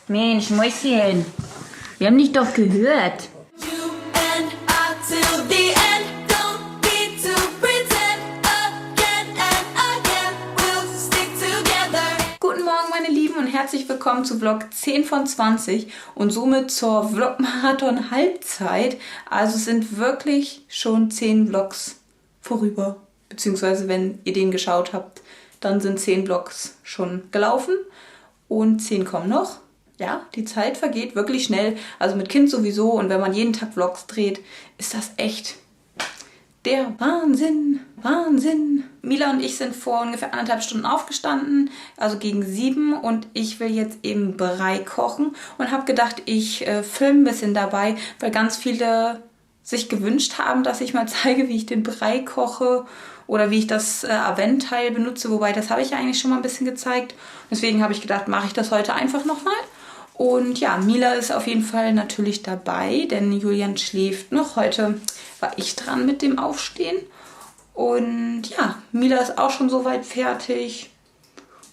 Mensch, Mäuschen, wir haben dich doch gehört. Guten Morgen, meine Lieben, und herzlich willkommen zu Vlog 10 von 20 und somit zur Vlogmarathon Halbzeit. Also es sind wirklich schon 10 Vlogs vorüber, beziehungsweise wenn ihr den geschaut habt, dann sind 10 Vlogs schon gelaufen und 10 kommen noch. Ja, die Zeit vergeht wirklich schnell, also mit Kind sowieso, und wenn man jeden Tag Vlogs dreht, ist das echt der Wahnsinn, Wahnsinn. Mila und ich sind vor ungefähr 1,5 Stunden aufgestanden, also gegen 7, und ich will jetzt eben Brei kochen und habe gedacht, ich filme ein bisschen dabei, weil ganz viele sich gewünscht haben, dass ich mal zeige, wie ich den Brei koche oder wie ich das Avent-Teil benutze, wobei das habe ich ja eigentlich schon mal ein bisschen gezeigt. Deswegen habe ich gedacht, mache ich das heute einfach nochmal. Und ja, Mila ist auf jeden Fall natürlich dabei, denn Julian schläft noch. Heute war ich dran mit dem Aufstehen. Und ja, Mila ist auch schon soweit fertig.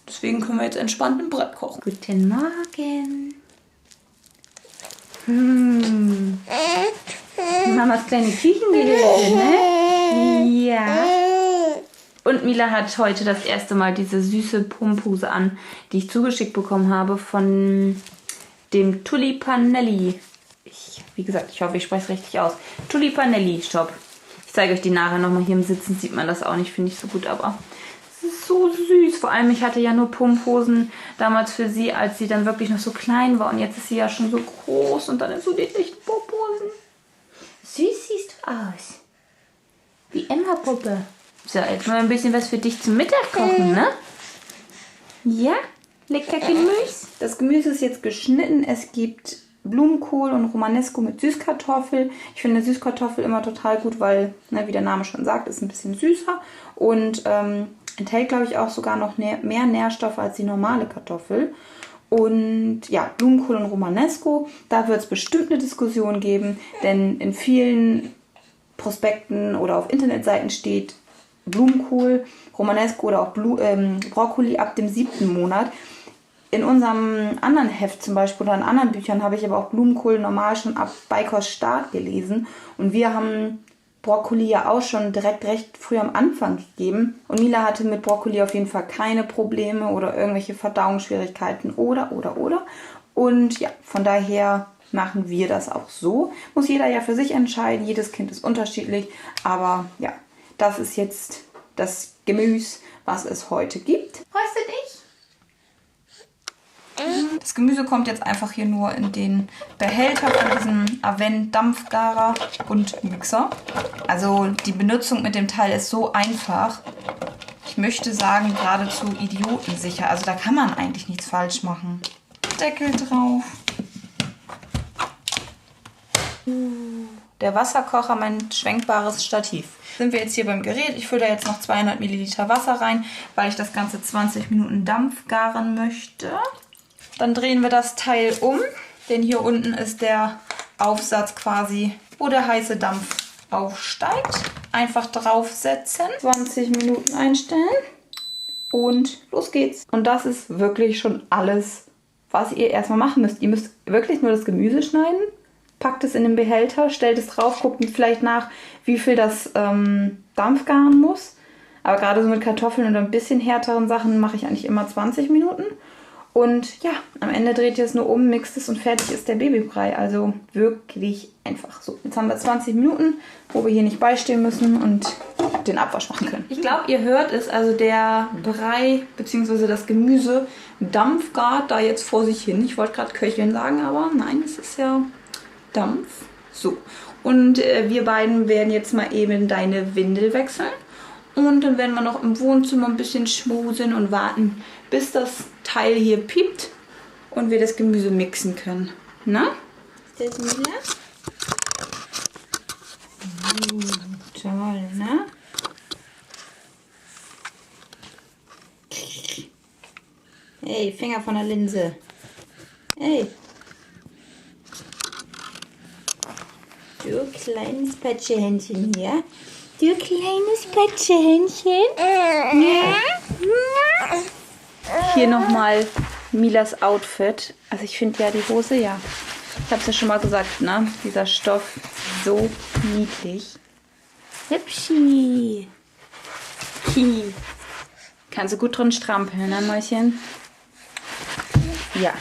Deswegen können wir jetzt entspannt ein Brei kochen. Guten Morgen. Mamas kleine Küchengehilfe, ne? Ja. Und Mila hat heute das erste Mal diese süße Pumphose an, die ich zugeschickt bekommen habe von dem Tulipanelli. Wie gesagt, ich hoffe, ich spreche es richtig aus. Tulipanelli Shop. Ich zeige euch die nachher nochmal. Hier im Sitzen sieht man das auch nicht, finde ich so gut, aber es ist so süß. Vor allem, ich hatte ja nur Pumphosen damals für sie, als sie dann wirklich noch so klein war. Und jetzt ist sie ja schon so groß und dann ist so die echten Pumphosen. Süß siehst du aus. Wie Emma-Puppe. So, jetzt mal ein bisschen was für dich zum Mittag kochen, ne? Ja? Lecker Gemüse. Das Gemüse ist jetzt geschnitten. Es gibt Blumenkohl und Romanesco mit Süßkartoffel. Ich finde Süßkartoffel immer total gut, weil, ne, wie der Name schon sagt, ist ein bisschen süßer und enthält, glaube ich, auch sogar noch mehr Nährstoffe als die normale Kartoffel. Und ja, Blumenkohl und Romanesco, da wird es bestimmt eine Diskussion geben, denn in vielen Prospekten oder auf Internetseiten steht Blumenkohl, Romanesco oder auch Brokkoli ab dem 7. Monat. In unserem anderen Heft zum Beispiel oder in anderen Büchern habe ich aber auch Blumenkohl normal schon ab Beikost Start gelesen. Und wir haben Brokkoli ja auch schon direkt recht früh am Anfang gegeben. Und Mila hatte mit Brokkoli auf jeden Fall keine Probleme oder irgendwelche Verdauungsschwierigkeiten oder. Und ja, von daher machen wir das auch so. Muss jeder ja für sich entscheiden. Jedes Kind ist unterschiedlich. Aber ja, das ist jetzt das Gemüse, was es heute gibt. Freust du dich? Das Gemüse kommt jetzt einfach hier nur in den Behälter von diesem Avent Dampfgarer und Mixer. Also die Benutzung mit dem Teil ist so einfach. Ich möchte sagen, geradezu idiotensicher. Also da kann man eigentlich nichts falsch machen. Deckel drauf. Der Wasserkocher, mein schwenkbares Stativ. Sind wir jetzt hier beim Gerät. Ich fülle da jetzt noch 200 Milliliter Wasser rein, weil ich das Ganze 20 Minuten Dampf garen möchte. Dann drehen wir das Teil um, denn hier unten ist der Aufsatz quasi, wo der heiße Dampf aufsteigt. Einfach draufsetzen, 20 Minuten einstellen und los geht's. Und das ist wirklich schon alles, was ihr erstmal machen müsst. Ihr müsst wirklich nur das Gemüse schneiden, packt es in den Behälter, stellt es drauf, guckt vielleicht nach, wie viel das Dampf garen muss. Aber gerade so mit Kartoffeln und ein bisschen härteren Sachen mache ich eigentlich immer 20 Minuten. Und ja, am Ende dreht ihr es nur um, mixt es und fertig ist der Babybrei. Also wirklich einfach so. Jetzt haben wir 20 Minuten, wo wir hier nicht beistehen müssen und den Abwasch machen können. Ich glaube, ihr hört es, also der Brei bzw. das Gemüse dampfgart da jetzt vor sich hin. Ich wollte gerade köcheln sagen, aber nein, es ist ja Dampf. So, und wir beiden werden jetzt mal eben deine Windel wechseln. Und dann werden wir noch im Wohnzimmer ein bisschen schmusen und warten, bis das Teil hier piept und wir das Gemüse mixen können. Na? Ist das Mila? Toll, ne? Hey, Finger von der Linse. Hey. Du kleines Patschehändchen hier. Du kleines Patschehändchen. Ja. Hier nochmal Milas Outfit. Also ich finde ja die Hose, ja. Ich habe es ja schon mal gesagt, ne? Dieser Stoff, so niedlich. Hübschi. Kannst du gut drin strampeln, ne, Mäuschen? Ja.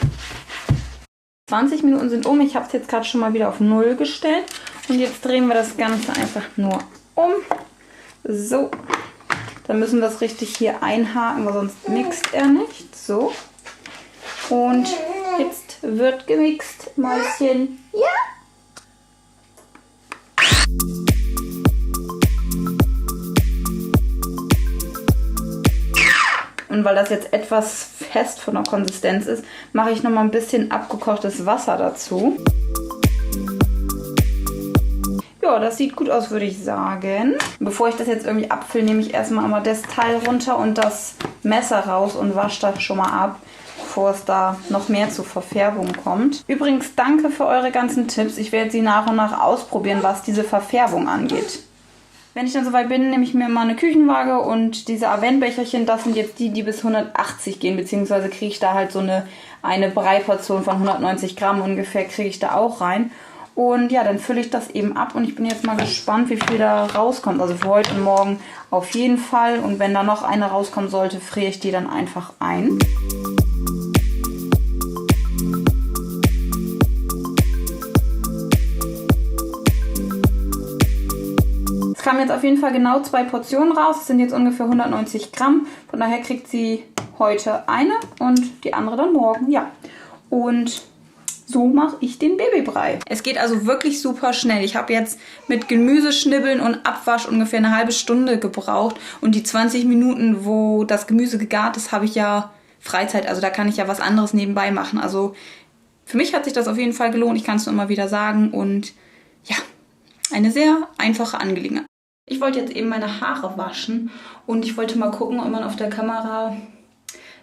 20 Minuten sind um. Ich habe es jetzt gerade schon mal wieder auf 0 gestellt. Und jetzt drehen wir das Ganze einfach nur um. So. Dann müssen wir es richtig hier einhaken, weil sonst mixt er nicht. So. Und jetzt wird gemixt, Mäuschen. Ja. Und weil das jetzt etwas fest von der Konsistenz ist, mache ich noch mal ein bisschen abgekochtes Wasser dazu. Ja, das sieht gut aus, würde ich sagen. Bevor ich das jetzt irgendwie abfülle, nehme ich erstmal das Teil runter und das Messer raus und wasche das schon mal ab, bevor es da noch mehr zu Verfärbung kommt. Übrigens, danke für eure ganzen Tipps. Ich werde sie nach und nach ausprobieren, was diese Verfärbung angeht. Wenn ich dann soweit bin, nehme ich mir mal eine Küchenwaage und diese Aventbecherchen, das sind jetzt die bis 180 gehen, beziehungsweise kriege ich da halt so eine Breiportion von 190 Gramm ungefähr, kriege ich da auch rein. Und ja, dann fülle ich das eben ab und ich bin jetzt mal gespannt, wie viel da rauskommt. Also für heute und morgen auf jeden Fall. Und wenn da noch eine rauskommen sollte, friere ich die dann einfach ein. Es kamen jetzt auf jeden Fall genau 2 Portionen raus. Das sind jetzt ungefähr 190 Gramm. Von daher kriegt sie heute eine und die andere dann morgen. Ja, und so mache ich den Babybrei. Es geht also wirklich super schnell. Ich habe jetzt mit Gemüseschnibbeln und Abwasch ungefähr eine halbe Stunde gebraucht. Und die 20 Minuten, wo das Gemüse gegart ist, habe ich ja Freizeit. Also da kann ich ja was anderes nebenbei machen. Also für mich hat sich das auf jeden Fall gelohnt. Ich kann es nur immer wieder sagen. Und ja, eine sehr einfache Angelegenheit. Ich wollte jetzt eben meine Haare waschen. Und ich wollte mal gucken, ob man auf der Kamera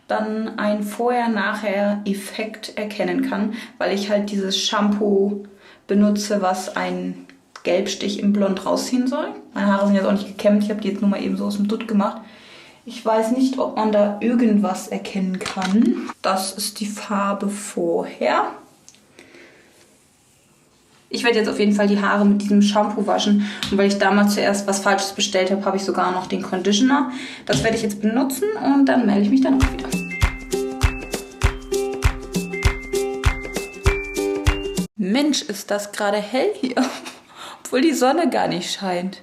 dann einen Vorher-Nachher-Effekt erkennen kann, weil ich halt dieses Shampoo benutze, was einen Gelbstich im Blond rausziehen soll. Meine Haare sind jetzt auch nicht gekämmt, ich habe die jetzt nur mal eben so aus dem Dutt gemacht. Ich weiß nicht, ob man da irgendwas erkennen kann. Das ist die Farbe vorher. Ich werde jetzt auf jeden Fall die Haare mit diesem Shampoo waschen. Und weil ich damals zuerst was Falsches bestellt habe, habe ich sogar noch den Conditioner. Das werde ich jetzt benutzen und dann melde ich mich dann auch wieder. Mensch, ist das gerade hell hier. Obwohl die Sonne gar nicht scheint.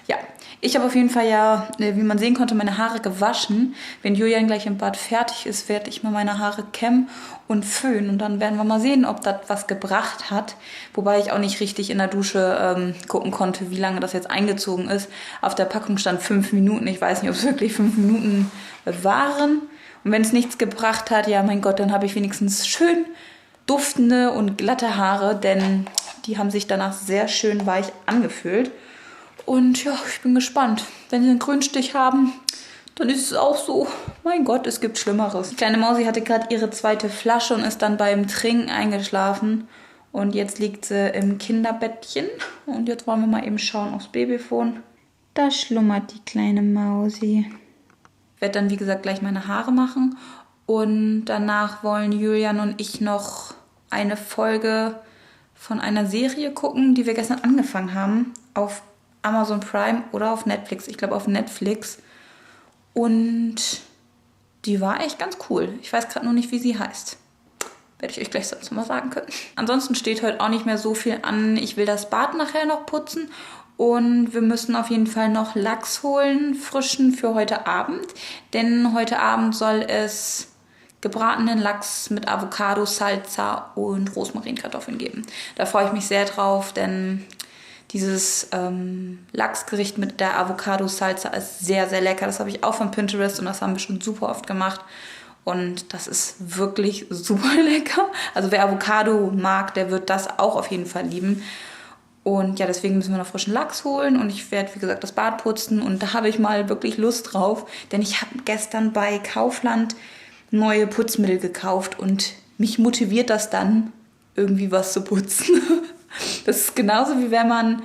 Ja, ich habe auf jeden Fall ja, wie man sehen konnte, meine Haare gewaschen. Wenn Julian gleich im Bad fertig ist, werde ich mal meine Haare kämmen und föhnen. Und dann werden wir mal sehen, ob das was gebracht hat. Wobei ich auch nicht richtig in der Dusche gucken konnte, wie lange das jetzt eingezogen ist. Auf der Packung stand 5 Minuten. Ich weiß nicht, ob es wirklich 5 Minuten waren. Und wenn es nichts gebracht hat, ja mein Gott, dann habe ich wenigstens schön duftende und glatte Haare, denn die haben sich danach sehr schön weich angefühlt. Und ja, ich bin gespannt. Wenn sie einen Grünstich haben, dann ist es auch so. Mein Gott, es gibt Schlimmeres. Die kleine Mausi hatte gerade ihre 2. Flasche und ist dann beim Trinken eingeschlafen. Und jetzt liegt sie im Kinderbettchen. Und jetzt wollen wir mal eben schauen aufs Babyphone. Da schlummert die kleine Mausi. Ich werde dann, wie gesagt, gleich meine Haare machen. Und danach wollen Julian und ich noch eine Folge von einer Serie gucken, die wir gestern angefangen haben. Auf Amazon Prime oder auf Netflix. Ich glaube auf Netflix. Und die war echt ganz cool. Ich weiß gerade nur nicht, wie sie heißt. Werde ich euch gleich sonst mal sagen können. Ansonsten steht heute auch nicht mehr so viel an. Ich will das Bad nachher noch putzen. Und wir müssen auf jeden Fall noch Lachs holen, frischen für heute Abend. Denn heute Abend soll es gebratenen Lachs mit Avocado, Salsa und Rosmarinkartoffeln geben. Da freue ich mich sehr drauf, denn dieses Lachsgericht mit der Avocado-Salsa ist sehr, sehr lecker. Das habe ich auch von Pinterest und das haben wir schon super oft gemacht. Und das ist wirklich super lecker. Also wer Avocado mag, der wird das auch auf jeden Fall lieben. Und ja, deswegen müssen wir noch frischen Lachs holen. Und ich werde, wie gesagt, das Bad putzen. Und da habe ich mal wirklich Lust drauf. Denn ich habe gestern bei Kaufland neue Putzmittel gekauft. Und mich motiviert das dann, irgendwie was zu putzen. Das ist genauso, wie wenn man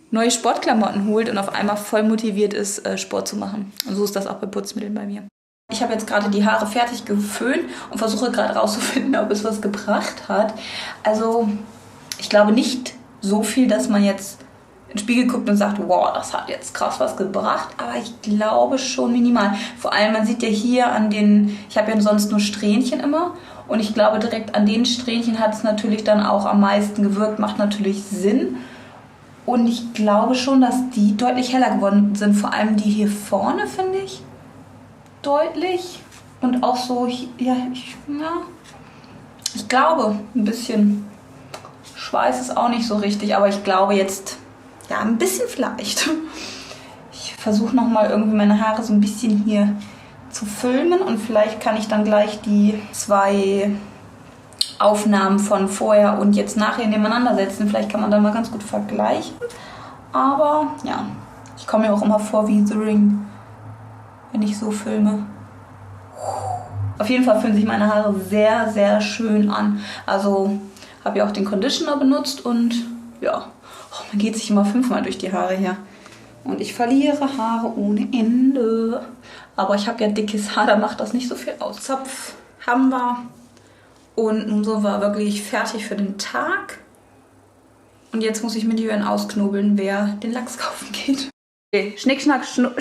neue Sportklamotten holt und auf einmal voll motiviert ist, Sport zu machen. Und so ist das auch bei Putzmitteln bei mir. Ich habe jetzt gerade die Haare fertig geföhnt und versuche gerade rauszufinden, ob es was gebracht hat. Also ich glaube nicht so viel, dass man jetzt in den Spiegel guckt und sagt, wow, das hat jetzt krass was gebracht. Aber ich glaube schon minimal. Vor allem, man sieht ja hier an den, ich habe ja sonst nur Strähnchen immer. Und ich glaube, direkt an den Strähnchen hat es natürlich dann auch am meisten gewirkt. Macht natürlich Sinn. Und ich glaube schon, dass die deutlich heller geworden sind. Vor allem die hier vorne, finde ich. Deutlich und auch so, ja, ich glaube, ein bisschen. Ich weiß es auch nicht so richtig, aber ich glaube jetzt, ja, ein bisschen vielleicht. Ich versuche nochmal irgendwie meine Haare so ein bisschen hier zu filmen und vielleicht kann ich dann gleich die 2 Aufnahmen von vorher und jetzt nachher nebeneinander setzen. Vielleicht kann man dann mal ganz gut vergleichen. Aber ja, ich komme mir auch immer vor wie The Ring, wenn ich so filme. Auf jeden Fall fühlen sich meine Haare sehr, sehr schön an. Also habe ja auch den Conditioner benutzt und ja, man geht sich immer 5-mal durch die Haare hier. Und ich verliere Haare ohne Ende. Aber ich habe ja dickes Haar, da macht das nicht so viel aus. Zopf haben wir. Und nun sind wir wirklich fertig für den Tag. Und jetzt muss ich mit Jürgen ausknobeln, wer den Lachs kaufen geht. Okay. Schnick, schnack, Schnucki.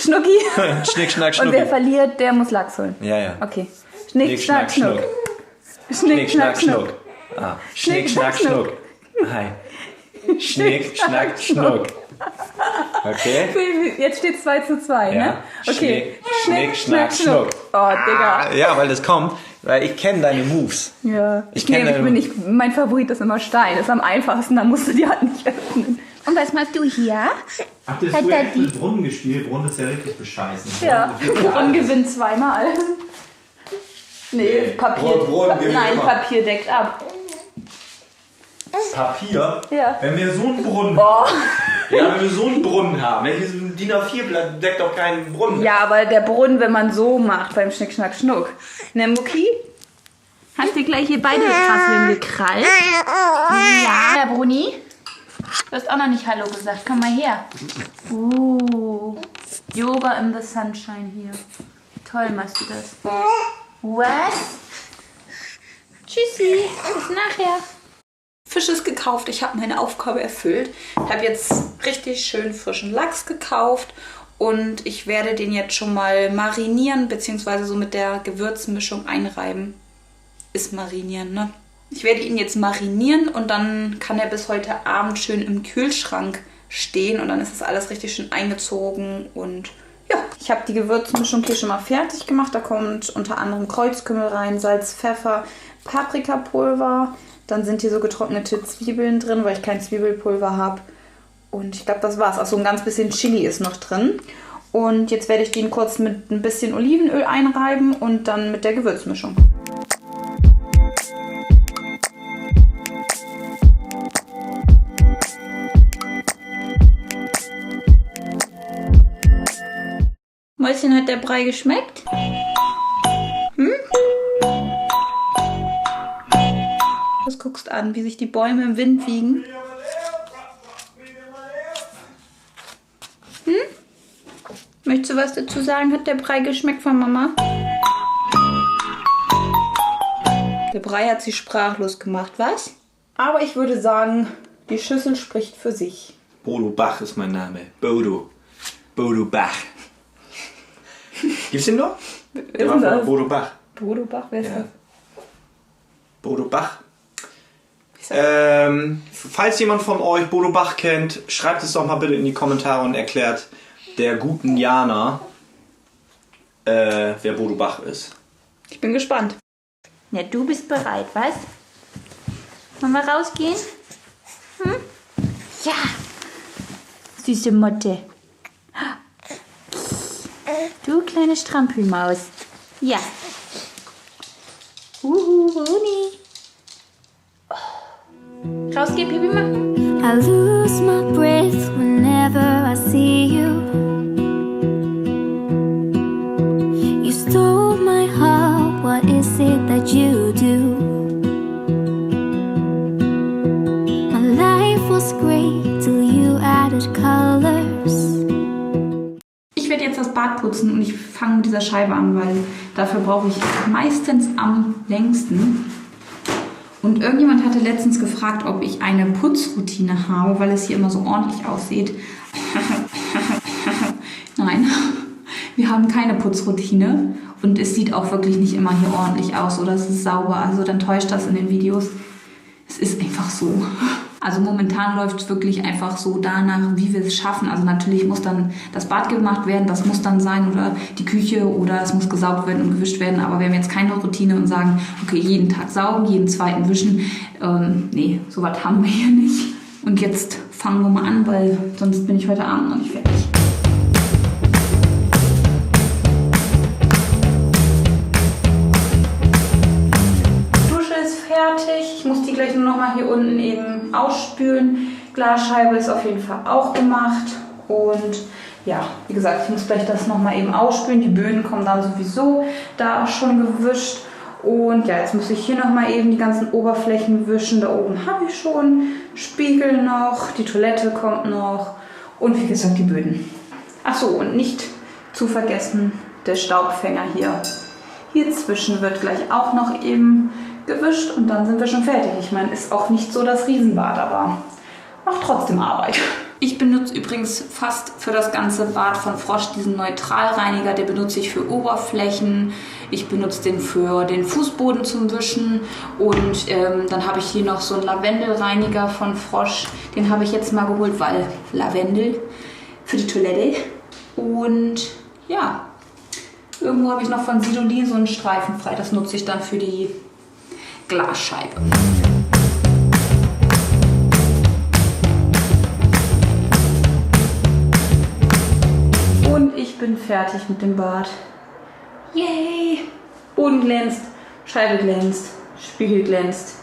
Schnick, schnack, Schnucki. Und wer verliert, der muss Lachs holen. Ja, ja. Okay. Schnick, schnack, schnuck. Schnick, schnack, schnuck. Ah. Schnick, schnack, schnuck. Hi. Schnick, schnack, schnuck. Okay. Jetzt steht 2:2, ja. ne? Okay. Schnick, schnack, schnuck. Oh, Digga. Ja, weil das kommt, weil ich kenne deine Moves. Ja. Mein Favorit ist immer Stein. Ist am einfachsten, da musst du die Hand nicht öffnen. Und was machst du hier? Habt ihr früher echt mit Brunnen gespielt? Brunnen ist ja richtig bescheißen. Ja, Brunnen gewinnt 2-mal. Nee, Papier. Nein, Papier deckt ab. Papier? Ja. Wenn wir so einen Brunnen wenn wir so einen Brunnen haben, welches DIN A4-Blatt deckt doch keinen Brunnen. Ja, aber der Brunnen, wenn man so macht beim Schnick, Schnack, Schnuck. Ne, Mucki? Hast du gleich hier beide Rasseln gekrallt? Ja. Herr Bruni? Du hast auch noch nicht Hallo gesagt. Komm mal her. Yoga in the Sunshine hier. Toll machst du das. Was? Tschüssi. Bis nachher. Fisch ist gekauft. Ich habe meine Aufgabe erfüllt. Ich habe jetzt richtig schön frischen Lachs gekauft. Und ich werde den jetzt schon mal marinieren, beziehungsweise so mit der Gewürzmischung einreiben. Ist marinieren, ne? Ich werde ihn jetzt marinieren und dann kann er bis heute Abend schön im Kühlschrank stehen und dann ist das alles richtig schön eingezogen und ja. Ich habe die Gewürzmischung hier schon mal fertig gemacht. Da kommt unter anderem Kreuzkümmel rein, Salz, Pfeffer, Paprikapulver. Dann sind hier so getrocknete Zwiebeln drin, weil ich kein Zwiebelpulver habe. Und ich glaube, das war's. Auch so ein ganz bisschen Chili ist noch drin. Und jetzt werde ich den kurz mit ein bisschen Olivenöl einreiben und dann mit der Gewürzmischung. Mäuschen, hat der Brei geschmeckt? Was guckst an, wie sich die Bäume im Wind wiegen? Möchtest du was dazu sagen? Hat der Brei geschmeckt von Mama? Der Brei hat sie sprachlos gemacht, was? Aber ich würde sagen, die Schüssel spricht für sich. Bodo Bach ist mein Name. Bodo Bach. Gibt's den noch? Der war von Bodo Bach. Bodo Bach, wer ist das? Bodo Bach. Falls jemand von euch Bodo Bach kennt, schreibt es doch mal bitte in die Kommentare und erklärt der guten Jana, wer Bodo Bach ist. Ich bin gespannt. Ja, du bist bereit, was? Wollen wir rausgehen? Ja. Süße Motte. Du kleine Strampelmaus. Ja. Bruni. Rausgehen, Pipi machen. I lose my breath whenever I see you. You stole my heart, what is it that you do? My life was great till you added colors. Ich werde jetzt das Bad putzen und ich fange mit dieser Scheibe an, weil Dafür brauche ich meistens am längsten. Und irgendjemand hatte letztens gefragt, ob ich eine Putzroutine habe, weil es hier immer so ordentlich aussieht. Nein, wir haben keine Putzroutine und es sieht auch wirklich nicht immer hier ordentlich aus oder es ist sauber. Also dann täuscht das in den Videos. Es ist einfach so. Also momentan läuft es wirklich einfach so danach, wie wir es schaffen. Also natürlich muss dann das Bad gemacht werden, das muss dann sein, oder die Küche, oder es muss gesaugt werden und gewischt werden. Aber wir haben jetzt keine Routine und sagen, okay, jeden Tag saugen, jeden zweiten wischen. Nee, sowas haben wir hier nicht. Und jetzt fangen wir mal an, weil sonst bin ich heute Abend noch nicht fertig. Fertig. Ich muss die gleich nur noch mal hier unten eben ausspülen. Glasscheibe ist auf jeden Fall auch gemacht. Und ja, wie gesagt, ich muss gleich das noch mal eben ausspülen. Die Böden kommen dann sowieso da schon gewischt. Und ja, jetzt muss ich hier noch mal eben die ganzen Oberflächen wischen. Da oben habe ich schon. Spiegel noch. Die Toilette kommt noch. Und wie gesagt, die Böden. Achso, und nicht zu vergessen, der Staubfänger hier. Hier zwischen wird gleich auch noch eben gewischt und dann sind wir schon fertig. Ich meine, ist auch nicht so das Riesenbad, aber macht trotzdem Arbeit. Ich benutze übrigens fast für das ganze Bad von Frosch diesen Neutralreiniger. Der benutze ich für Oberflächen. Ich benutze den für den Fußboden zum Wischen. Und dann habe ich hier noch so einen Lavendelreiniger von Frosch. Den habe ich jetzt mal geholt, weil Lavendel für die Toilette. Und ja, irgendwo habe ich noch von Sidolin so einen Streifen frei. Das nutze ich dann für die Glasscheibe. Und ich bin fertig mit dem Bad. Yay! Boden glänzt, Scheibe glänzt, Spiegel glänzt,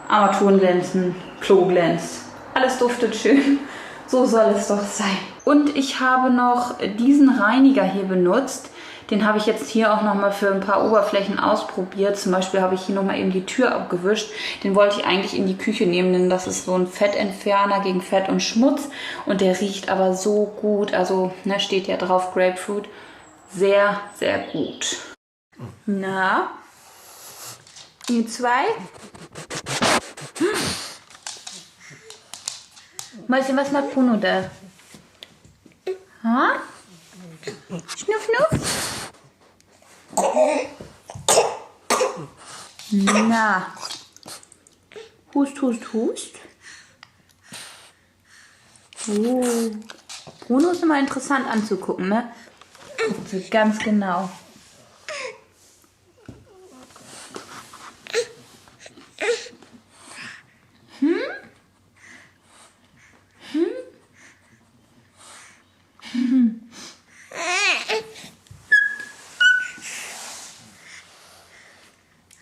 Armaturen glänzen, Klo glänzt. Alles duftet schön. So soll es doch sein. Und ich habe noch diesen Reiniger hier benutzt. Den habe ich jetzt hier auch nochmal für ein paar Oberflächen ausprobiert. Zum Beispiel habe ich hier nochmal eben die Tür abgewischt. Den wollte ich eigentlich in die Küche nehmen, denn das ist so ein Fettentferner gegen Fett und Schmutz. Und der riecht aber so gut. Also, ne, steht ja drauf Grapefruit. Sehr, sehr gut. Na? Ihr zwei? Mäuschen, was macht Bruno da? Ha? Schnuff, schnuff? Na. Hust, hust, hust. Oh. Bruno ist immer interessant anzugucken, ne? Guckt sie ganz genau.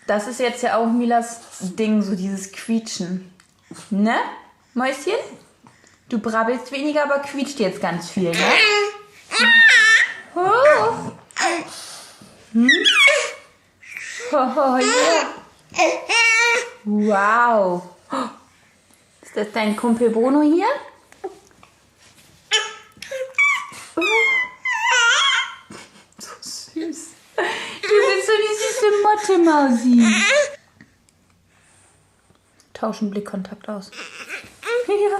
Das ist jetzt ja auch Milas Ding, so dieses Quietschen. Ne, Mäuschen? Du brabbelst weniger, aber quietscht jetzt ganz viel, ne? Oh. Oh, yeah. Wow. Ist das dein Kumpel Bruno hier? So süß. Du bist so die süße Motte-Mausi. Tauschen Blickkontakt aus. Ja.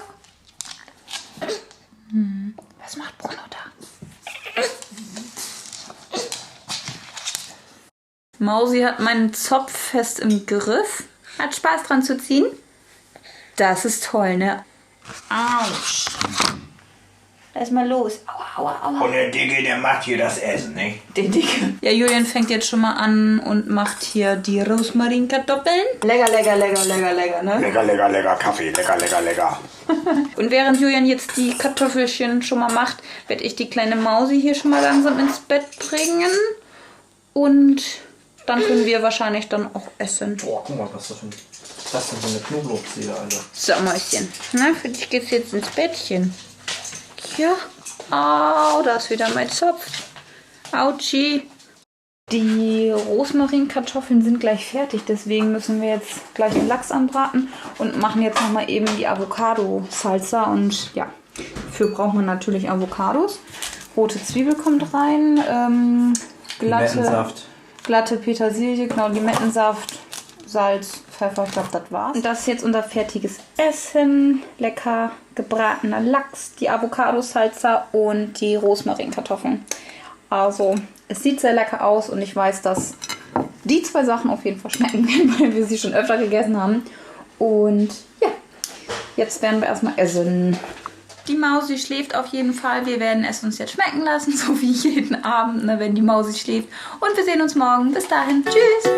Was macht Bruno da? Mausi hat meinen Zopf fest im Griff. Hat Spaß dran zu ziehen. Das ist toll, ne? Autsch. Lass mal los. Aua, aua, aua. Und der Dicke, der macht hier das Essen, ne? Der Dicke. Ja, Julian fängt jetzt schon mal an und macht hier die Rosmarinkartoffeln. Lecker, lecker, lecker, lecker, lecker, ne? Lecker, lecker, lecker Kaffee. Lecker, lecker, lecker. Und während Julian jetzt die Kartoffelchen schon mal macht, werde ich die kleine Mausi hier schon mal langsam ins Bett bringen. Und dann können wir wahrscheinlich dann auch essen. Boah, guck mal, was das denn für eine Knoblauchzehe, Alter. So, Mäuschen. Na, für dich geht's jetzt ins Bettchen. Ja. Au, da ist wieder mein Zopf. Autschi. Die Rosmarinkartoffeln sind gleich fertig, deswegen müssen wir jetzt gleich den Lachs anbraten und machen jetzt nochmal eben die Avocado-Salsa. Und ja, dafür braucht man natürlich Avocados. Rote Zwiebel kommt rein. glatte Petersilie, genau, Limettensaft, Salz, Pfeffer, ich glaube, das war's. Und das ist jetzt unser fertiges Essen. Lecker gebratener Lachs, die Avocado-Salsa und die Rosmarinkartoffeln. Also, es sieht sehr lecker aus und ich weiß, dass die 2 Sachen auf jeden Fall schmecken werden, weil wir sie schon öfter gegessen haben. Und ja, jetzt werden wir erstmal essen. Die Mausi schläft auf jeden Fall. Wir werden es uns jetzt schmecken lassen, so wie jeden Abend, ne, wenn die Mausi schläft. Und wir sehen uns morgen. Bis dahin. Tschüss.